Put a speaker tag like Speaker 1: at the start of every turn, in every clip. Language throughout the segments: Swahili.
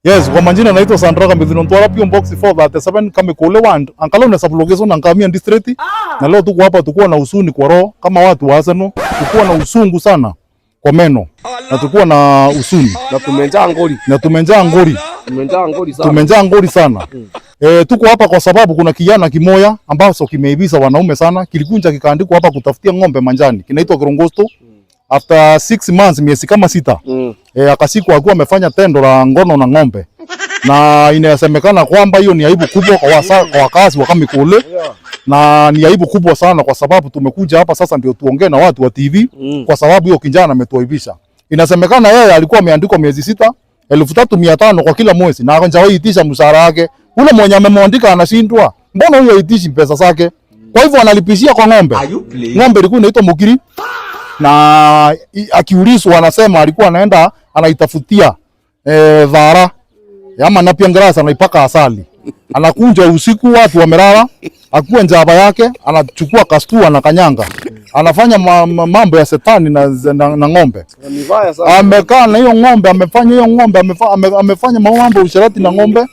Speaker 1: Yes, kwa majina naitwa Sandra Kambithino Ntwara Pio Box 437 kama kule wand. Angalau na sublocation na ngamia district. Na leo tuko hapa tukuwa na usuni kwa roho kama watu wa Arsenal, tukuwa na usungu sana kwa meno. Na tukuwa na usuni
Speaker 2: na tumenjaa ngori.
Speaker 1: Tumenjaa ngori sana. Tuko hapa kwa sababu kuna kijana kimoya ambacho kimeibisa wanaume sana, kilikunja kikaandikwa hapa kutafutia ng'ombe manjani. Kinaitwa Kirongosto. After 6 months, miezi kama 6, akasikwa alikuwa amefanya tendo la ngono na ng'ombe. Na inasemekana kwamba hiyo ni aibu kubwa kwa wakazi wa Kamikole. Na ni aibu kubwa sana kwa sababu tumekuja hapa sasa ndio tuongee na watu wa TV kwa sababu hiyo kijana ametuaibisha. Inasemekana yeye alikuwa ameandikwa miezi 6, 3,500 kwa kila mwezi na hajawahi itisha mshahara wake. Ule mwenye amemwandika anashindwa. Mbona huyo aitishi pesa zake? Kwa hivyo analipishia kwa ng'ombe. Ng'ombe ilikuwa inaitwa Mukiri. Na akiulizwa anasema alikuwa anaenda anaitafutia dhara ama napia ngrasa anaipaka asali. Anakunja usiku watu wamelala, akuwa njaba yake, anachukua kastua na kanyanga. Anafanya mambo ya setani na ng'ombe. Amekaa na hiyo ng'ombe, amefanya hiyo ng'ombe, amefanya mambo usharati na ng'ombe.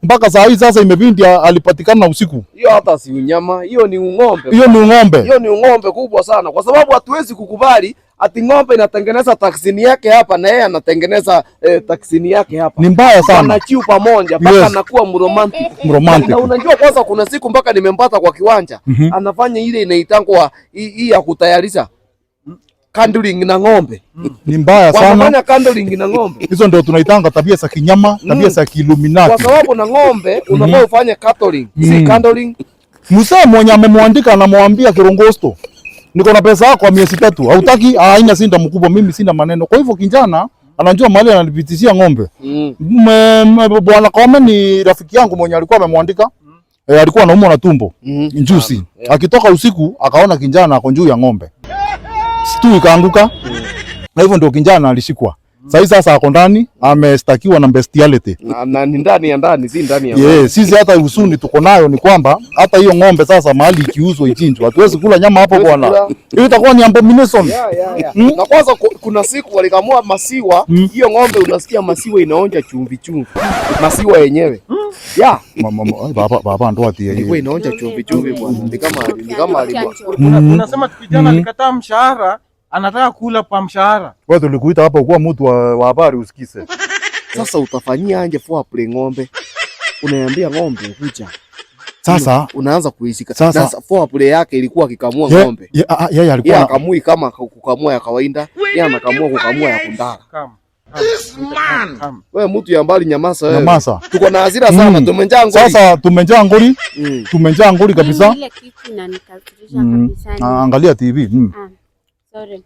Speaker 1: Mpaka saa hii sasa imebindi alipatikana usiku.
Speaker 2: Hiyo hata si unyama, hiyo ni ng'ombe.
Speaker 1: Hiyo ni ng'ombe.
Speaker 2: Hiyo ni ng'ombe kubwa sana kwa sababu hatuwezi kukubali ati ng'ombe inatengeneza taksini yake hapa na yeye anatengeneza taksini yake hapa.
Speaker 1: Ni mbaya sana.
Speaker 2: Anachiu pamoja mpaka anakuwa mromantic.
Speaker 1: Na
Speaker 2: unajua kwanza kuna siku mpaka nimempata kwa kiwanja. Anafanya ile inaitangwa hii ya kutayarisha candling na ng'ombe.
Speaker 1: Ni mbaya sana.
Speaker 2: Wanafanya candling na ng'ombe.
Speaker 1: Hizo ndio tunaitanga tabia za kinyama, tabia za Illuminati.
Speaker 2: Kwa sababu na ng'ombe unafaa ufanye catering, si candling.
Speaker 1: Msee mwenye amemwandika anamwambia Kirongosto, niko na pesa yako kwa miezi 3. Hautaki? Haina sinda mkubwa, mimi sina maneno. Kwa hivyo kijana anajua mahali ananipitishia ng'ombe. Bwana Kome ni rafiki yangu mwenye alikuwa amemwandika. Alikuwa anaumwa na tumbo. Njusi. Akitoka usiku akaona kijana ako juu ya ng'ombe. Situ ikaanguka. Na hivyo ndio kijana alishikwa. Sasa ako ndani, amestakiwa na bestiality.
Speaker 2: Na ni ndani ya ndani, si ndani ya.
Speaker 1: Sisi hata usuni tuko nayo ni kwamba hata hiyo ng'ombe sasa mahali ikiuzwa ichinjwe. Hatuwezi kula nyama hapo bwana. Hiyo itakuwa ni abomination.
Speaker 2: Na kwanza kuna siku walikamua masiwa, hiyo ng'ombe unasikia masiwa inaonja chumvi. Masiwa yenyewe.
Speaker 1: Baba ndo ati
Speaker 2: ilikuwa inaonja chumvi bwana. Ni kama alikuwa.
Speaker 3: Unasema kijana alikataa mshahara. Anataka kula pa mshahara.
Speaker 1: Wewe tulikuita hapa ukuwa mtu wa habari usikise.
Speaker 2: Sasa utafanyia anje foreplay ng'ombe. Unaambia ng'ombe kuja.
Speaker 1: Sasa
Speaker 2: unaanza kuisika. Sasa foreplay yake ilikuwa kikamua ng'ombe.
Speaker 1: Yeye alikuwa
Speaker 2: akamui kama kukamua ya kawaida, yeye anakamua kukamua ya kundara. Wewe mtu ya mbali nyamasa wewe.
Speaker 1: Nyamasa.
Speaker 2: Tuko na hasira sana, tumenjaa ngori.
Speaker 1: Sasa tumenjaa ngori. Tumenjaa ngori kabisa.
Speaker 4: Ile kitu inanikasirisha kabisa.
Speaker 1: Angalia TV.
Speaker 4: Sorry.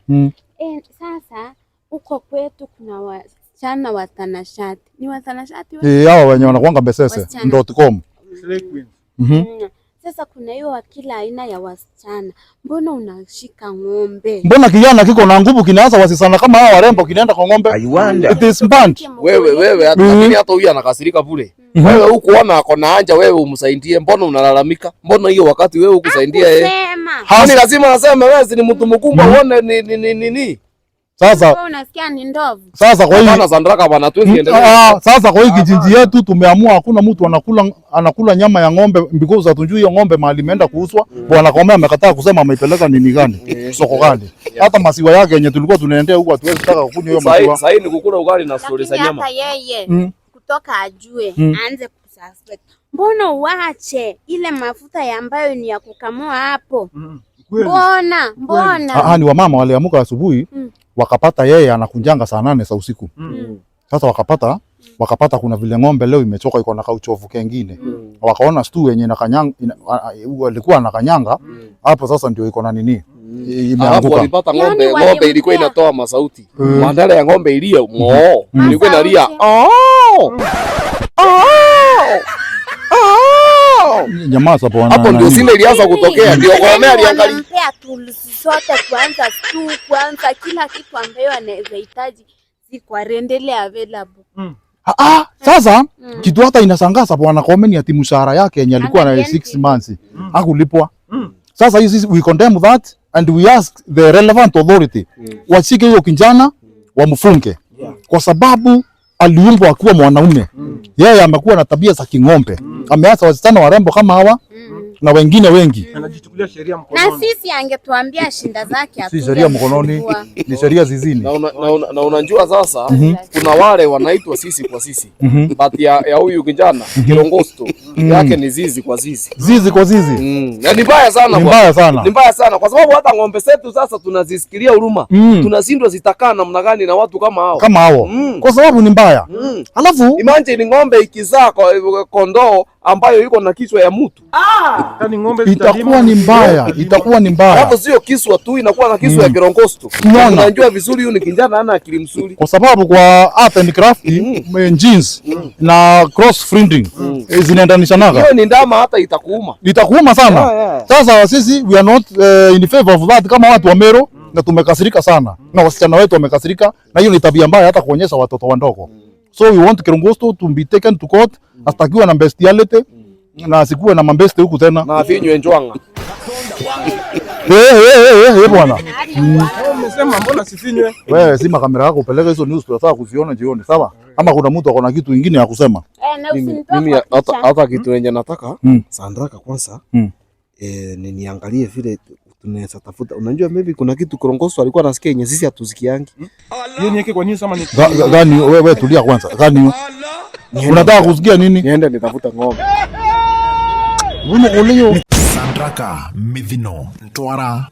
Speaker 4: Sasa huko kwetu kuna wasichana watanashati. Ni watanashati
Speaker 1: wewe? Hao wenye wanakuanga besese.com.
Speaker 4: Sasa kuna hiyo wa kila aina ya wasichana. Mbona unashika ng'ombe?
Speaker 1: Mbona kijana kiko na nguvu kinaanza wasisana kama hao warembo kinaenda kwa ng'ombe? It is bad.
Speaker 2: Wewe hata huyu anakasirika bure. Wewe huko ona ako na anja, wewe umsaidie. Mbona unalalamika? Mbona hiyo wakati wewe ukusaidia yeye? Hani lazima nasema wewe ni mtu mkubwa uone ni.
Speaker 1: Sasa
Speaker 4: unasikia ni ndovu.
Speaker 1: Sasa kwa hiyo
Speaker 2: bana Sandraka bana tuwezi endelea.
Speaker 1: Sasa kwa hiyo kijiji yetu tumeamua hakuna mtu anakula nyama ya ng'ombe because hatunjui hiyo ng'ombe mahali imeenda kuuzwa. Bwana Kome amekataa kusema ameipeleka nini gani? Soko gani? Hata masiwa yake yenye tulikuwa tunaendea huko hatuwezi taka kukunywa hiyo masiwa.
Speaker 2: Sasa ni kukula ugali na story za nyama.
Speaker 4: Hata yeye kutoka ajue aanze kususpect. Mbona uache ile mafuta ambayo ni ya kukamua hapo? Mbona?
Speaker 1: Ni wamama waliamuka asubuhi wakapata yeye anakunjanga saa 8 za usiku. Sasa wakapata kuna vile ng'ombe leo imechoka iko na kauchovu kengine. Wakaona stu yenye alikuwa anakanyanga hapo sasa ndio iko na nini?
Speaker 2: Imeanguka. Walipata ng'ombe ilikuwa inatoa masauti. Mandala ya ng'ombe ilio ilikuwa inalia.
Speaker 1: Jamaa sapo
Speaker 2: hapo ndio sinde ilianza kutokea, ndio Kome aliangalia
Speaker 4: tools zote kwanza kila kitu ambayo anaweza hitaji si kwa rendele available.
Speaker 1: Sasa kitu hata inasangaza Bwana Kome ni ati mshahara yake yenye alikuwa na 6 months hakulipwa. Sasa hizi we condemn that and we ask the relevant authority washike hiyo kijana wamfunge kwa sababu aliumbwa akiwa mwanaume. Yeye amekuwa na tabia za king'ombe. Ameacha wasichana warembo kama hawa na wengine wengi.
Speaker 3: Anajichukulia sheria mkononi.
Speaker 4: Na sisi angetuambia shinda zake
Speaker 1: Si sheria mkononi, ni sheria zizini.
Speaker 2: Na unajua sasa kuna wale wanaitwa sisi kwa sisi. But ya huyu kijana Kirongosto yake ni zizi kwa zizi.
Speaker 1: Zizi kwa zizi.
Speaker 2: Na ni mbaya sana.
Speaker 1: Ni mbaya sana.
Speaker 2: Ni mbaya sana kwa sababu hata ng'ombe zetu sasa tunazisikilia huruma. Tunashindwa zitakaa namna gani na watu kama hao.
Speaker 1: Kama hao. Kwa sababu ni mbaya. Alafu
Speaker 2: imagine ng'ombe ikizaa kondoo ambayo yuko na kichwa ya mtu.
Speaker 3: Yaani ng'ombe
Speaker 1: itakuwa ni mbaya, itakuwa ni mbaya.
Speaker 2: Hapo sio kiswa tu, inakuwa na kiswa ya Kirongosto. Unajua vizuri huyu ni kijana hana akili mzuri.
Speaker 1: Kwa sababu kwa art and craft genes na cross breeding zinaendanishanaga.
Speaker 2: Hiyo ni ndama hata itakuuma.
Speaker 1: Itakuuma sana. Sasa sisi we are not in favor of that kama watu wa Meru, na tumekasirika sana. Na wasichana wetu wamekasirika, na hiyo ni tabia mbaya hata kuonyesha watoto wadogo. So we want Kirongosto to be taken to court, astakiwa na bestiality na asikuwe na mambeste huku tena.
Speaker 2: Na afinywe njwanga.
Speaker 1: Bwana.
Speaker 3: Umesema mbona sifinywe?
Speaker 1: Wewe zima kamera yako upeleke hizo news tunataka kuziona jioni, sawa? Ama kuna mtu akona kitu kingine ya kusema?
Speaker 2: Mimi hata kitu yenye nataka Sandraka kwanza niangalie vile tunaweza tafuta. Unajua maybe kuna kitu Kirongosto alikuwa anasikia yenye sisi hatusikiangi.
Speaker 3: Yeye niweke kwa nini sama ni
Speaker 1: gani? Wewe tulia kwanza. Gani? Unataka kusikia nini?
Speaker 2: Niende nitafuta ng'ombe.
Speaker 1: Sandraka
Speaker 5: Mithino Twara